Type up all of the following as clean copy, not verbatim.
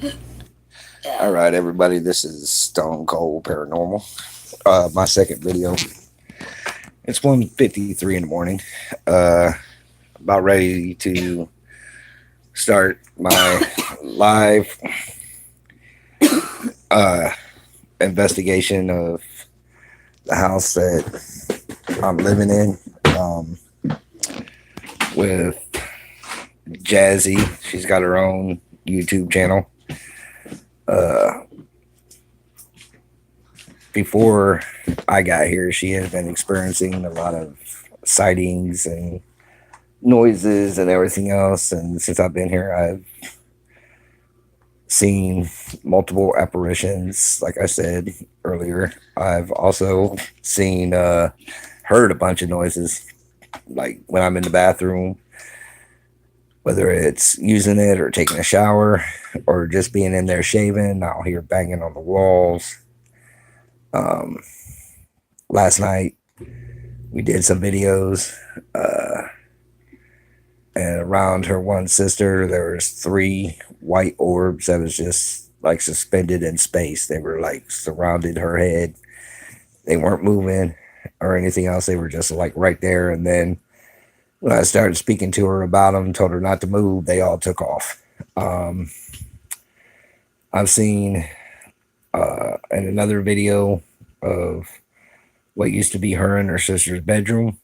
All right, everybody. This is Stone Cold Paranormal. My second video. It's 1:53 in the morning. Uh, about ready to start my live uh, investigation of the house that I'm living in um, with Jazzy. She's got her own YouTube channel. Uh, Before I got here, she had been experiencing a lot of sightings and noises and everything else. And since I've been here, I've seen multiple apparitions. Like I said earlier, I've also seen, heard a bunch of noises, like when I'm in the bathroom, whether it's using it or taking a shower or just being in there shaving. I'll hear banging on the walls. Um, Last night, we did some videos. And around her one sister there was three white orbs that was just like suspended in space. They were like surrounded her head. They weren't moving or anything else. They were just like right there. And then when I started speaking to her about them, told her not to move, they all took off. um, I've seen in another video of what used to be her and her sister's bedroom.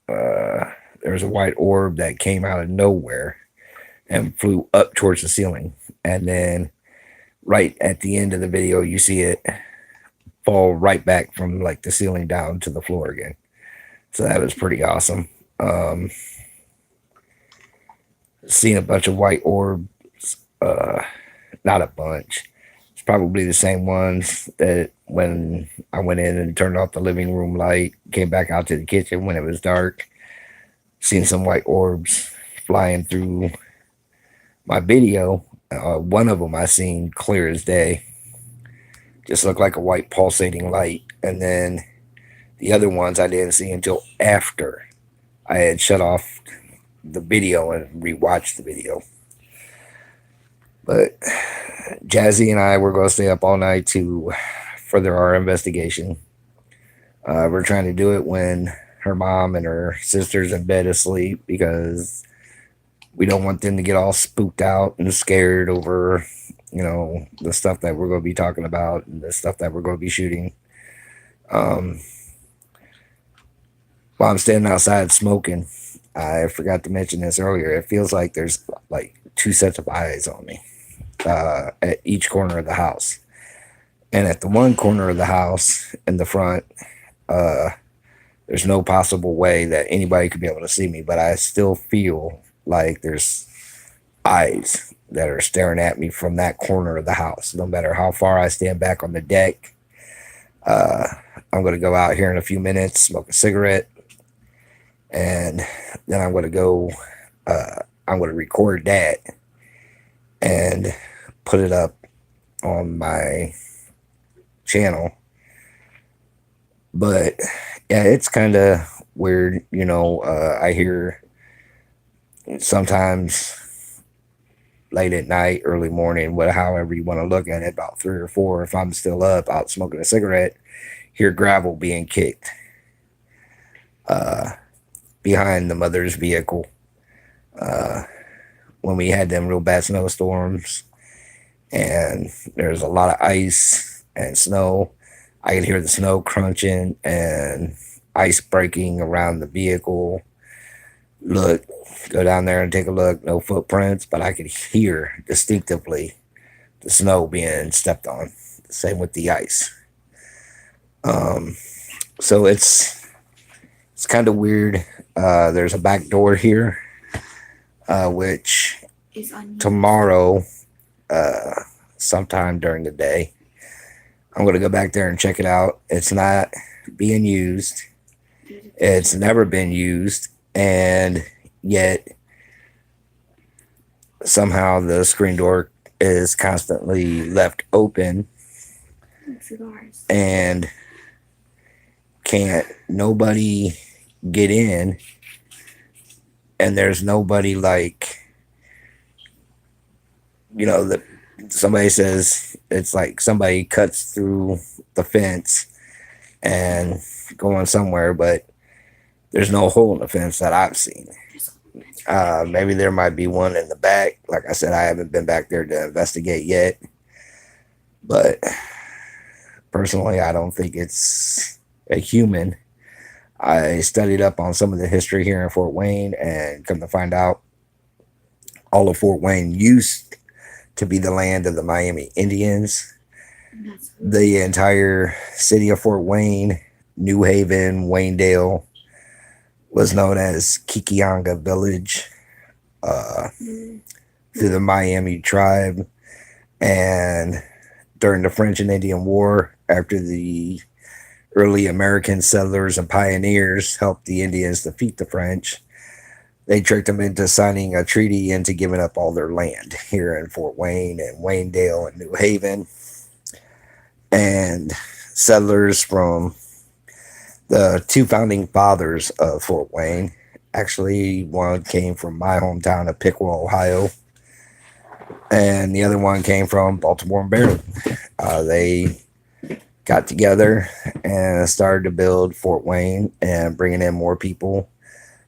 There was a white orb that came out of nowhere and flew up towards the ceiling. And then right at the end of the video, you see it fall right back from like the ceiling down to the floor again. So that was pretty awesome. Um, Seeing a bunch of white orbs, uh, not a bunch. It's probably the same ones that when I went in and turned off the living room light, came back out to the kitchen when it was dark, seen some white orbs flying through my video. One of them I seen clear as day, just looked like a white pulsating light. And then the other ones I didn't see until after I had shut off the video and rewatched the video. But Jazzy and I were going to stay up all night to further our investigation. We're trying to do it when her mom and her sister's in bed asleep because we don't want them to get all spooked out and scared over, the stuff that we're going to be talking about and the stuff that we're going to be shooting. Um, while I'm standing outside smoking, I forgot to mention this earlier. It feels like there's like two sets of eyes on me at each corner of the house. And at the one corner of the house in the front, uh, there's no possible way that anybody could be able to see me, but I still feel like there's eyes that are staring at me from that corner of the house. No matter how far I stand back on the deck, uh, I'm going to go out here in a few minutes, smoke a cigarette, and then I'm going to go. I'm going to record that and put it up on my channel. But yeah, it's kind of weird. I hear sometimes late at night, early morning, however you want to look at it, about three or four, if I'm still up out smoking a cigarette, hear gravel being kicked uh, behind the mother's vehicle. Uh, when we had them real bad snowstorms and there's a lot of ice and snow, I could hear the snow crunching and ice breaking around the vehicle. Look, go down there and take a look. No footprints, but I could hear distinctively the snow being stepped on. Same with the ice. Um, so it's kind of weird. There's a back door here, which tomorrow, uh, sometime during the day, I'm gonna go back there and check it out. It's not being used. It's never been used, and yet somehow the screen door is constantly left open and can't nobody get in, and there's nobody like, that Somebody says it's like somebody cuts through the fence and going somewhere, but there's no hole in the fence that I've seen. Maybe there might be one in the back. Like I said, I haven't been back there to investigate yet, but personally, I don't think it's a human. I studied up on some of the history here in Fort Wayne and come to find out all of Fort Wayne used to be the land of the Miami Indians. The entire city of Fort Wayne, New Haven, Waynedale was known as Kikianga Village uh, through the Miami tribe. And during the French and Indian War, after the early American settlers and pioneers helped the Indians defeat the French, they tricked them into signing a treaty into giving up all their land here in Fort Wayne and Waynedale and New Haven. And settlers from the two founding fathers of Fort Wayne, actually, one came from my hometown of Piqua, Ohio, and the other one came from Baltimore and Maryland. They got together and started to build Fort Wayne and bringing in more people.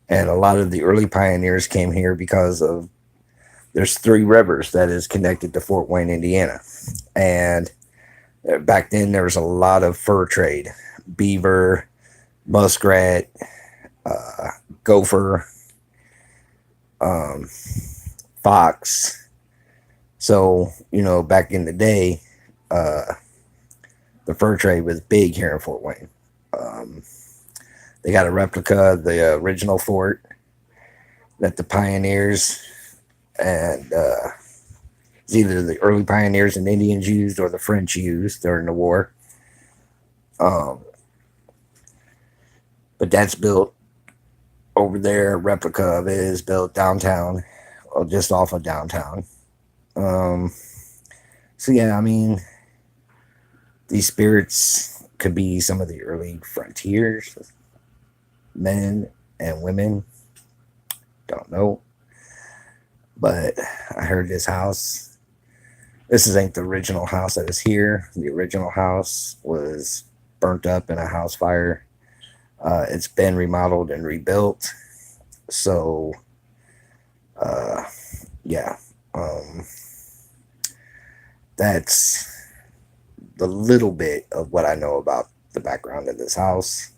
And a lot of the early pioneers came here because of there's three rivers that is connected to Fort Wayne, Indiana. And back then there was a lot of fur trade, beaver, muskrat, uh, gopher, um, fox. So, back in the day, uh, the fur trade was big here in Fort Wayne. Um, they got a replica of the original fort that the pioneers and it's either the early pioneers and Indians used or the French used during the war. Um, but that's built over there. A replica of it is built downtown, or just off of downtown. Um, so yeah, I mean, these spirits could be some of the early frontiers, men and women. Don't know, but I heard this house. Ain't the original house that is here. The original house was burnt up in a house fire. It's been remodeled and rebuilt. So, uh, yeah, um, that's the little bit of what I know about the background of this house.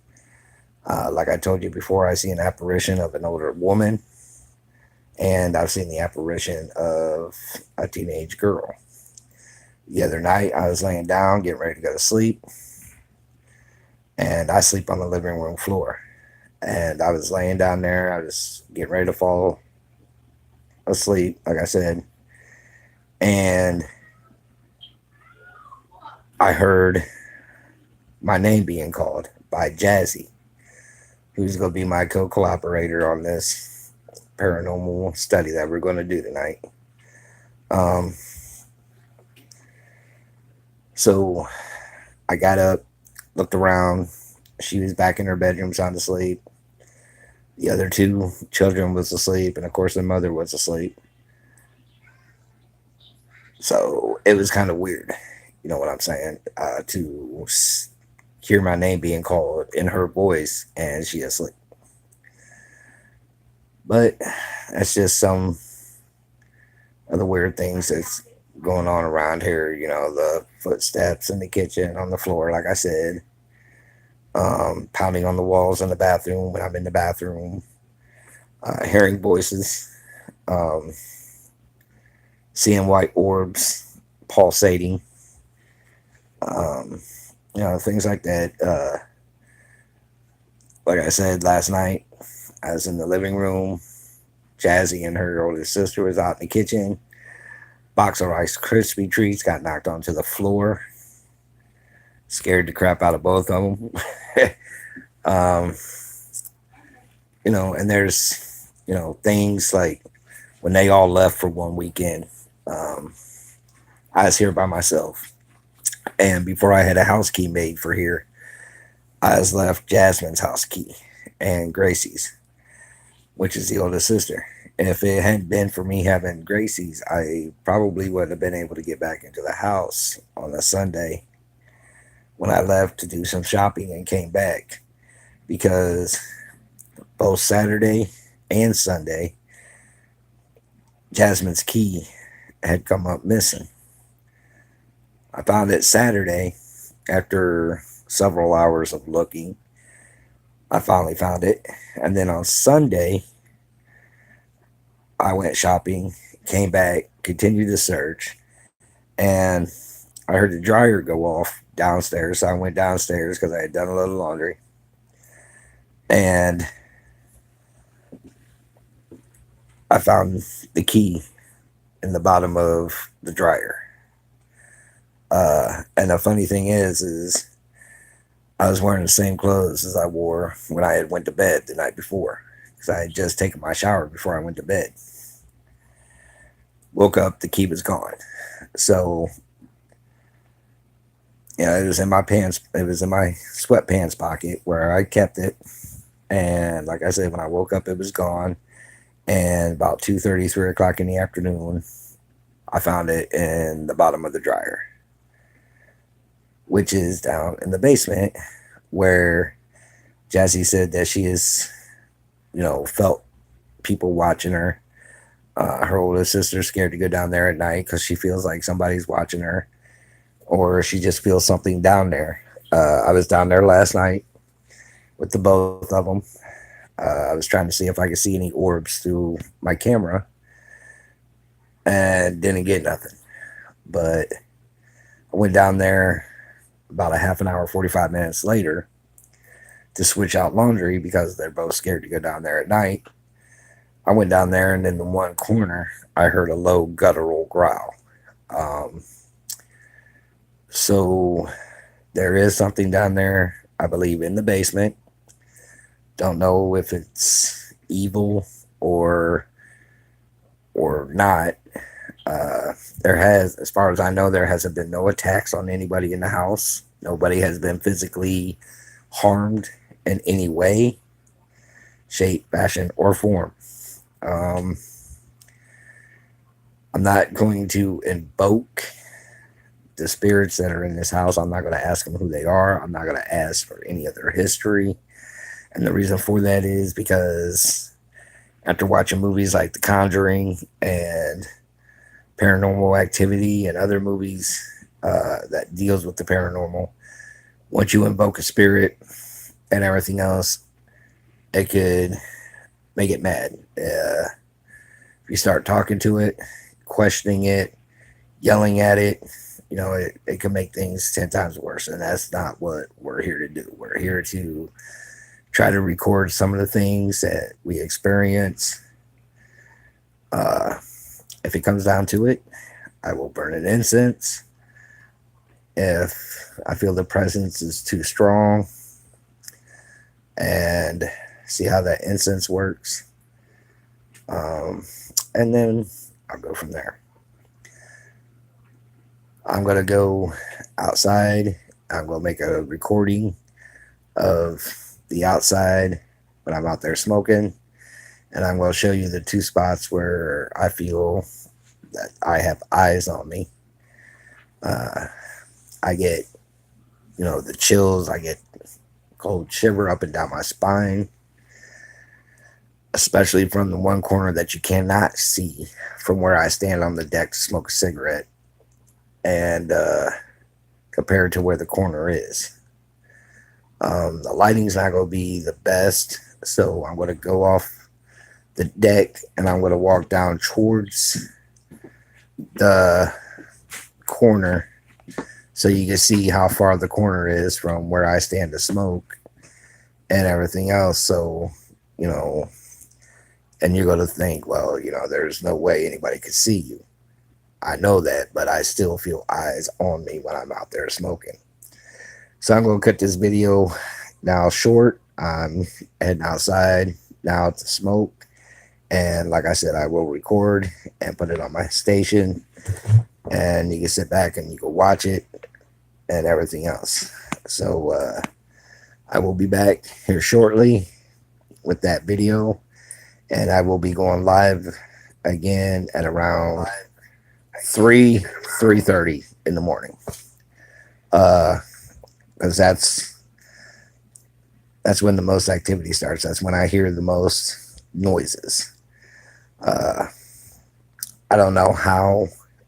Like I told you before, I see an apparition of an older woman, and I've seen the apparition of a teenage girl. The other night, I was laying down, getting ready to go to sleep, and I sleep on the living room floor. And I was laying down there, I was getting ready to fall asleep, like I said, and I heard my name being called by Jazzy, who's going to be my co-collaborator on this paranormal study that we're going to do tonight. Um, so I got up, looked around. She was back in her bedroom, sound asleep. The other two children was asleep, and of course, their mother was asleep. So it was kind of weird, you know what I'm saying, to hear my name being called in her voice and she asleep. But that's just some of the weird things that's going on around here. The footsteps in the kitchen, on the floor, like I said, pounding on the walls in the bathroom when I'm in the bathroom, hearing voices, um, seeing white orbs pulsating, um, things like that. Like I said last night, I was in the living room. Jazzy and her older sister was out in the kitchen. Box of Rice Krispie treats got knocked onto the floor. Scared the crap out of both of them. um, and there's, things like when they all left for one weekend, um, I was here by myself. And before I had a house key made for here, I was left Jasmine's house key and Gracie's, which is the oldest sister. If it hadn't been for me having Gracie's, I probably would have been able to get back into the house on a Sunday when I left to do some shopping and came back, because both Saturday and Sunday, Jasmine's key had come up missing. I found it Saturday after several hours of looking. I finally found it. And then on Sunday, I went shopping, came back, continued the search, and I heard the dryer go off downstairs. So I went downstairs because I had done a little laundry. And I found the key in the bottom of the dryer. And the funny thing is I was wearing the same clothes as I wore when I had went to bed the night before, because I had just taken my shower before I went to bed. Woke up, the key was gone. So, it was in my pants. It was in my sweatpants pocket where I kept it. And like I said, when I woke up, it was gone. And about 2:30, 3 o'clock in the afternoon, I found it in the bottom of the dryer, which is down in the basement, where Jazzy said that she has, felt people watching her. Her older sister's scared to go down there at night because she feels like somebody's watching her, or she just feels something down there. I was down there last night with the both of them. I was trying to see if I could see any orbs through my camera, and didn't get nothing. But I went down there about a half an hour, 45 minutes later, to switch out laundry because they're both scared to go down there at night. I went down there, and in the one corner, I heard a low guttural growl. Um, so there is something down there, I believe, in the basement. Don't know if it's evil or not. There has, as far as I know, there hasn't been no attacks on anybody in the house. Nobody has been physically harmed in any way, shape, fashion, or form. Um, I'm not going to invoke the spirits that are in this house. I'm not going to ask them who they are. I'm not going to ask for any of their history. And the reason for that is because after watching movies like The Conjuring and Paranormal Activity and other movies that deals with the paranormal, once you invoke a spirit and everything else, it could make it mad. If you start talking to it, questioning it, yelling at it, it can make things 10 times worse. And that's not what we're here to do. We're here to try to record some of the things that we experience. If it comes down to it, I will burn an incense. If I feel the presence is too strong, and see how that incense works. And then I'll go from there. I'm going to go outside. I'm going to make a recording of the outside when I'm out there smoking. And I'm going to show you the two spots where I feel that I have eyes on me. I get, the chills. I get cold shiver up and down my spine, especially from the one corner that you cannot see from where I stand on the deck to smoke a cigarette, and compared to where the corner is. The lighting's not going to be the best, so I'm going to go off the deck and I'm going to walk down towards the corner so you can see how far the corner is from where I stand to smoke and everything else. So, and you're going to think, well, there's no way anybody could see you. I know that, but I still feel eyes on me when I'm out there smoking. So I'm going to cut this video now short. I'm heading outside now to smoke. And like I said, I will record and put it on my station. And you can sit back and you can watch it and everything else. So I will be back here shortly with that video. And I will be going live again at around 3:30 in the morning. Because that's when the most activity starts. That's when I hear the most noises. Uh, I don't know how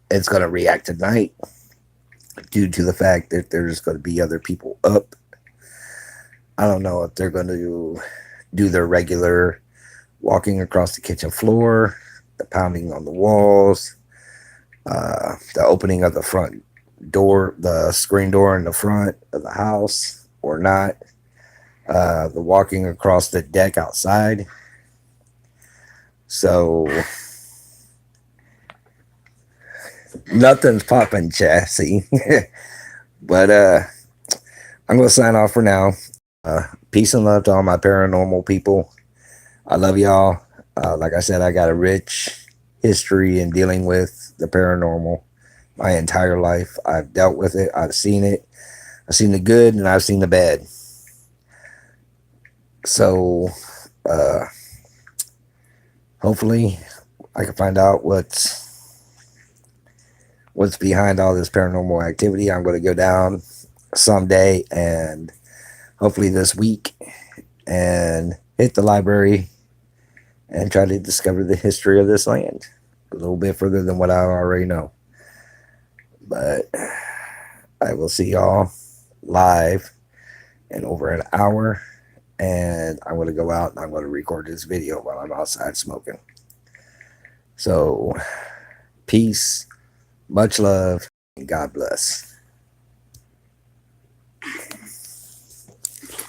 it's going to react tonight due to the fact that there's going to be other people up. I don't know if they're going to do their regular walking across the kitchen floor, the pounding on the walls, the opening of the front door, the screen door in the front of the house, or not. The walking across the deck outside. So nothing's popping, chassis. But I'm gonna sign off for now. Peace and love to all my paranormal people. I love y'all. Like I said, I got a rich history in dealing with the paranormal my entire life. I've dealt with it. I've seen it. I've seen the good and I've seen the bad. So hopefully I can find out what's behind all this paranormal activity. I'm going to go down someday and hopefully this week and hit the library and try to discover the history of this land a little bit further than what I already know. But I will see y'all live in over an hour, and I'm going to go out and I'm going to record this video while I'm outside smoking. So peace, much love, and God bless.